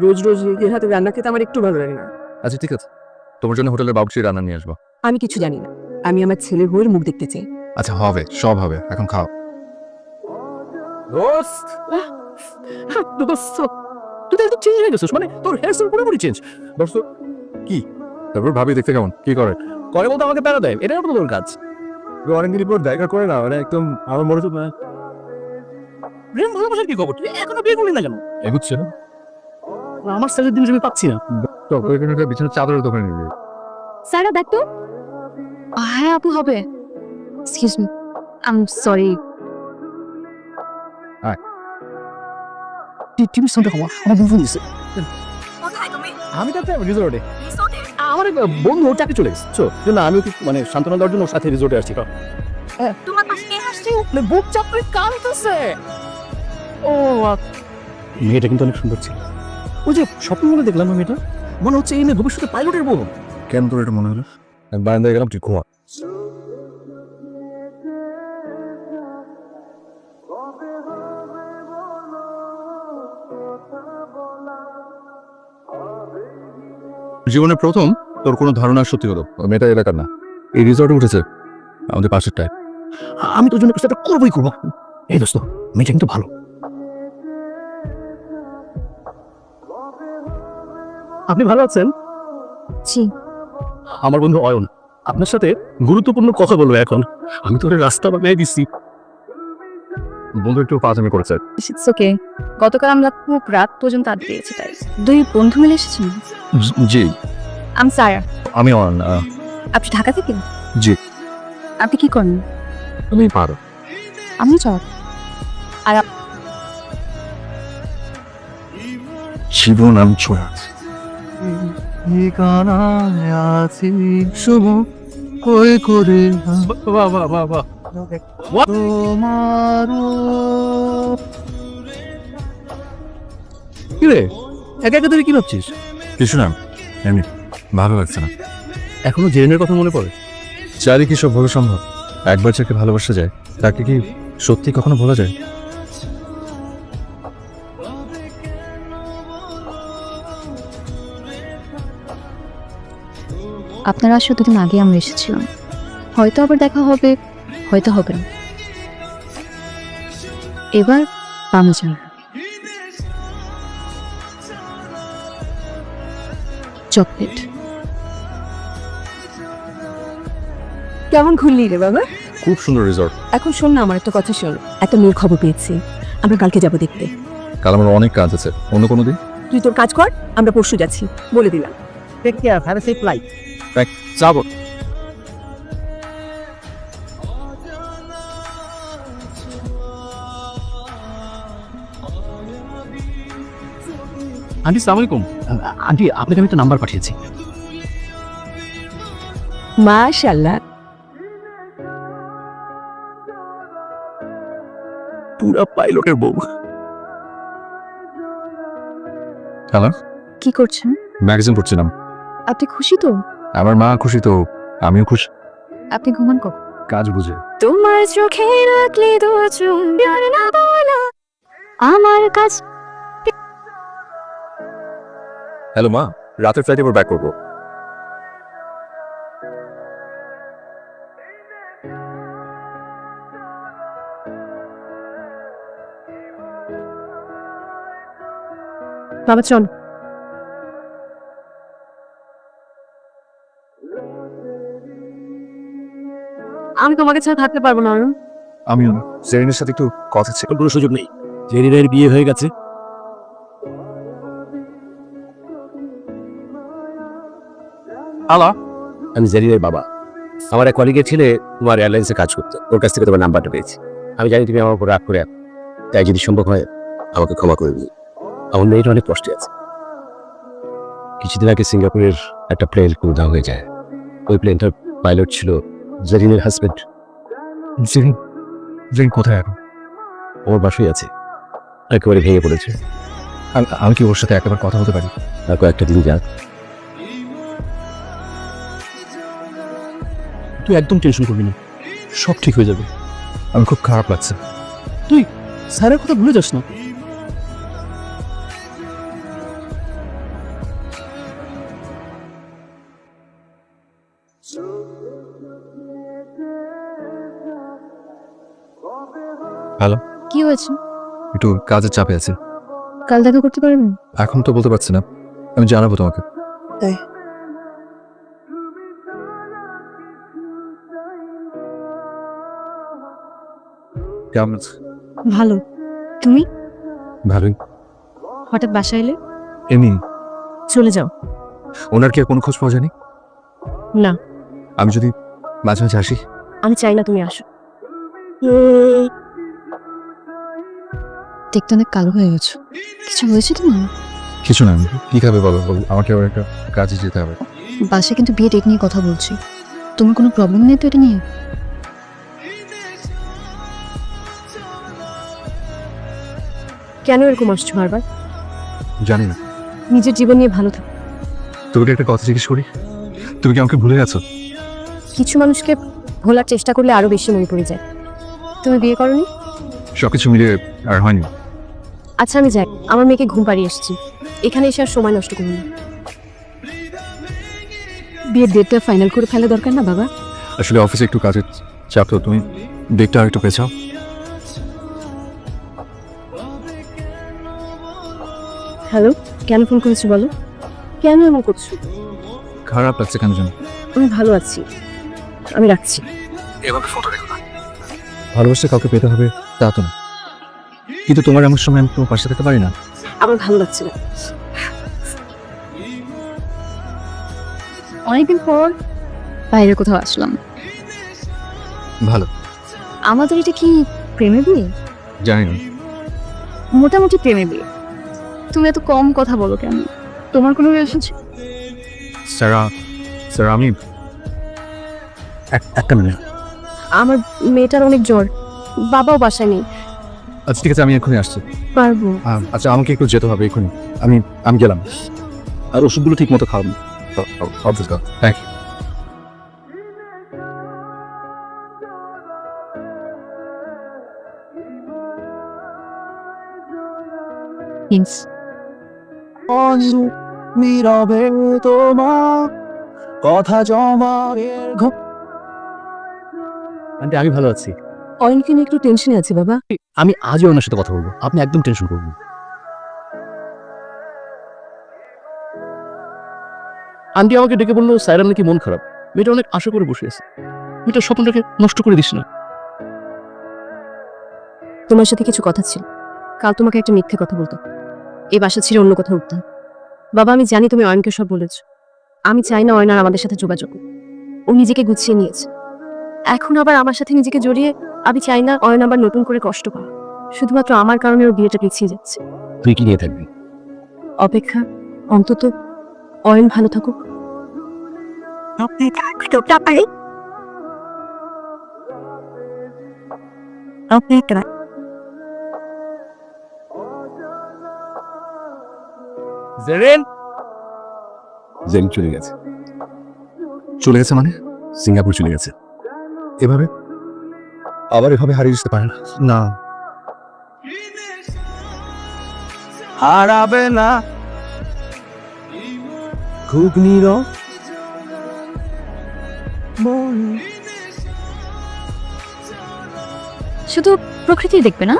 রোজ রোজ নিজের হাতে রান্না খেতে আমার একটু ভালো লাগে না। আচ্ছা ঠিক আছে, তোমার জন্য হোটেলের বাবুর্চি রান্না নিয়ে আসবো। আমি কিছু জানি না, আমি আমার ছেলের বউয়ের মুখ দেখতে চাই। আচ্ছা হবে, সব হবে, এখন খাও। দোস্ত দোস্ত তুই তো একদম চেঞ্জ হয়ে গেছিস, মানে তোর হেয়ার স্টাইল পুরোপুরি চেঞ্জ। দোস্ত কি তারপর ভাবি দেখতে কেমন, কি করে? করে বলতে আমাকে প্যারা দেয়, এটাই তো তোর কাজ। অনেকদিন পর দেখা করে না, মানে একদম আমার মনে হচ্ছে প্রেম ভালোবাসার কি খবর? তুই এখনো বিয়ে করলি না কেন? এগুচ্ছে না। আমার সাইজের জিনিস আমি পাচ্ছি না। তো ওইখানে একটা বিছানার চাদরের দোকানে নিবি। সারা দেখ তো। হ্যাঁ আপু হবে। Excuse me, I am sorry. TV sound কমা, আমার বন্ধু দিছে। কোথায় তুমি? আমি তো একটা রিসোর্টে, রিসোর্টে? আমার এক বন্ধু ওর চাকরি চলে গেছে, জন্য আমি ওকে মানে সান্ত্বনা দেওয়ার জন্য ওর সাথে রিসোর্টে আসছি। তোমার পাশে কে হাসছে? বুক চাপড়ে কাঁদতেছে। ও মেয়েটা কিন্তু অনেক সুন্দর ছিল। ওই যে স্বপ্ন মনে দেখলাম না মেয়েটা, মনে হচ্ছে এই মেয়ে ভবিষ্যতে পাইলটের বউ। কেন তোর এটা মনে হলো? আমি বারান্দায় গেলাম, তুই ঘুমা। জীবনে প্রথম তোর কোনো ধারণা সত্যি হলো। ওই মেয়েটা এলাকার না, এই রিসর্টে উঠেছে আমাদের পাশেরটায়। আমি তোর জন্য কিছু একটা করবোই করবো। এই দোস্ত, মেয়েটা কিন্তু ভালো। আপনি ভালো আছেন? জি। আমার বন্ধু অয়ন আপনার সাথে গুরুত্বপূর্ণ কথা বলবো এখন। আমি তোর রাস্তা বানিয়ে দিচ্ছি। বন্ধু একটু পাঁচামি করেছে। It's okay. গতকাল আমরা খুব রাত পর্যন্ত আড্ডা দিয়েছি, তাই দুই বন্ধু মিলে এসেছেন। জি, আমি সারা। আমি অন। আপনি ঢাকা থেকে? জি। আপনি কি করেন? তুমি পারো। আমি জব। আর জীবন আমি ছোঁয়া শুভ কই করে বাহ বাহ বাহ বাহ। কি রে, একা একা তুই কি ভাবছিস? কিছু না, এমনি ভালো লাগছে না। এখনো জেনের কথা মনে পড়ে? চারি কি সব ভাবে সম্ভব? একবার যাকে ভালোবাসা যায় তাকে কি সত্যি কখনো ভোলা যায়? আপনারা আসলে দুদিন আগে আমরা এসেছিলাম, হয়তো আবার দেখা হবে, হয়তো হবে না। এবার পামা যান চকলেট। কেমন ঘুরলি রে বাবা? খুব সুন্দর রিসর্ট। এখন শোন না, আমার একটা কথা শোন। একটা মেয়ের খবর পেয়েছি, আমরা কালকে যাব দেখতে। কাল আমার অনেক কাজ আছে, অন্য কোনো দিন। তুই তোর কাজ কর, আমরা পরশু যাচ্ছি, বলে দিলাম। Take care, have a safe flight. যাবো। আন্টি সালাম আলাইকুম। আন্টি আপনাকে আমি একটা নাম্বার পাঠিয়েছি। মাশাআল্লাহ, পুরা পাইলটের বউ। হ্যালো, কি করছেন? ম্যাগাজিন পড়ছিলাম। আপনি খুশি তো? আমার মা খুশি তো আমিও খুশি। আপনি ঘুমান কখন? কাজ বুঝে। তোমার চোখে রাখলে দু চুম্বন না বলা আমার কাছে। হ্যালো মা, রাতের ফ্লাইটে এবার ব্যাক করবো। বাবা চল। আমি তোমাকে ছাড়া থাকতে পারবো না অরুণ। আমিও না, জেরিনের সাথে একটু কথা ছিল। কোনো সুযোগ নেই, জেরিনের বিয়ে হয়ে গেছে। হ্যালো, আমি জেরিনের বাবা। আমার এক কলিগের ছেলে তোমার এয়ারলাইন্সে কাজ করতো, ওর কাছ থেকে তোমার নাম্বারটা পেয়েছি। আমি জানি তুমি আমার উপর রাগ করে আছো, তাই যদি সম্ভব হয় আমাকে ক্ষমা করে দিই। আমার মেয়েটা অনেক কষ্টে আছে। কিছুদিন আগে সিঙ্গাপুরের একটা প্লেন উধাও হয়ে যায়। ওই প্লেনটার পাইলট ছিল জেরিনের হাজবেন্ড। জেরিন কোথায় এখন? ওর বাসায় আছে, একেবারে ভেঙে পড়েছে। আমি কি ওর সাথে একবার কথা বলতে পারি? আর কয়েকটা দিন যাক। তুই একদম টেনশন করবি না, সব ঠিক হয়ে যাবে। আমি খুব খারাপ লাগছে। তুই স্যারের কথা ভুলে যাস না। হ্যালো। কি হয়েছে? একটু কাজের চাপে আছে, কাল দেখা করতে পারবেন? এখন তো বলতে পারছি না, আমি জানাবো তোমাকে। তাই? কেমন আছো? ভালো। তুমি? ভালোই। হঠাৎ বাসায় এলে? এমনি। চলে যাও। ওনার কি আর কোনো খোঁজ পাওয়া যায়নি? না, আমি যদি মাঝে মাঝে আসি? আমি চাই না তুমি আসো। দেখতে অনেক কালো হয়ে গেছো। কিছু হয়েছে তোমার? কিছু না, কি খাবে বলো? আমাকে আবার একটা কাজে যেতে হবে। বাসায় কিন্তু বিয়ে ডেট নিয়ে কথা বলছি। তোমার কোনো প্রবলেম নেই তো এটা নিয়ে? কেন এরকম আসছো বারবার? জানি না। নিজের জীবন নিয়ে ভালো থাকো। তোকে একটা কথা জিজ্ঞেস করি, তুমি কি আমাকে ভুলে গেছো? কিছু মানুষকে ভোলার চেষ্টা করলে আরো বেশি মনে পড়ে যায়। তুমি বিয়ে করনি? সবকিছু মিলিয়ে আর হয়নি। আচ্ছা আমি যাই, আমার মেয়েকে ঘুম পাড়িয়ে এসেছি। এখানে এসে আর সময় নষ্ট করুন না। বিয়ের ডেটটা ফাইনাল করে ফেলা দরকার না বাবা? আসলে অফিসে একটু কাজের চাপ, তো তুমি ডেটটা আর একটু পেছাও। হ্যালো, কেন ফোন করেছো বলো? কেন এমন করছো? খারাপ লাগছে কেন জানো? আমি ভালো আছি, আমি রাখছি। এভাবে ফোনটা রেখো না। ভালোবাসা কাউকে পেতে হবে তা তো না, কিন্তু তোমার এমন সময় আমি তোমার পাশে থাকতে পারি না। আমার ভালো লাগছে না। অনেকদিন পর বাইরে কোথাও আসলাম। ভালো। আমাদের এটা কি প্রেমে বিয়ে? জানি না। মোটামুটি প্রেমে বিয়ে। তুমি এত কম কথা বলো কেন? তোমার কোনো রিলেশন ছিল? স্যার আমি একটা মিনিট। আমার মেয়েটার অনেক জ্বর, বাবাও বাসায় নেই। আচ্ছা ঠিক আছে, আমি এক্ষুনি আসছি। পারবো? আচ্ছা আমাকে একটু যেতে হবে এক্ষুনি। আমি গেলাম। আর ওষুধগুলো ঠিক মতো খাওয়াবো। Thank you. Yes. নীরবে তোমার কথা জমায়ের আন্টি আমি ভালো আছি। অয়নকে নিয়ে একটু টেনশনে আছি বাবা। আমি আজও ওনার সাথে কথা বলবো, আপনি একদম টেনশন করবেন না। আন্টি আমাকে ডেকে বললো সাইরার নাকি মন খারাপ, মেয়েটা অনেক আশা করে বসে আছে, মেয়েটার স্বপ্নটাকে নষ্ট করে দিস না। তোমার সাথে কিছু কথা ছিল, কাল তোমাকে একটা মিথ্যে কথা বলতো। এই বাসা ছেড়ে অন্য কোথাও উঠতাম। বাবা আমি জানি তুমি অয়নকে সব বলেছ। আমি চাই না অয়ন আর আমাদের সাথে যোগাযোগ করুক। ও নিজেকে গুছিয়ে নিয়েছে, এখন আবার আমার সাথে নিজেকে জড়িয়ে। আমি চাই না অয়ন আবার নতুন করে কষ্ট পায়। শুধুমাত্র আমার কারণে ওর বিয়েটা পিছিয়ে যাচ্ছে। তুই কি নিয়ে থাকবি? অপেক্ষা, অন্তত অয়ন ভালো থাকুক। জেরিন জেন চলে গেছে। চলে গেছে মানে? সিঙ্গাপুর চলে গেছে। এভাবে আবার এভাবে হারিয়ে যেতে পারে না। না হারাবে না, খুব নীরব শুধু প্রকৃতি দেখবে না,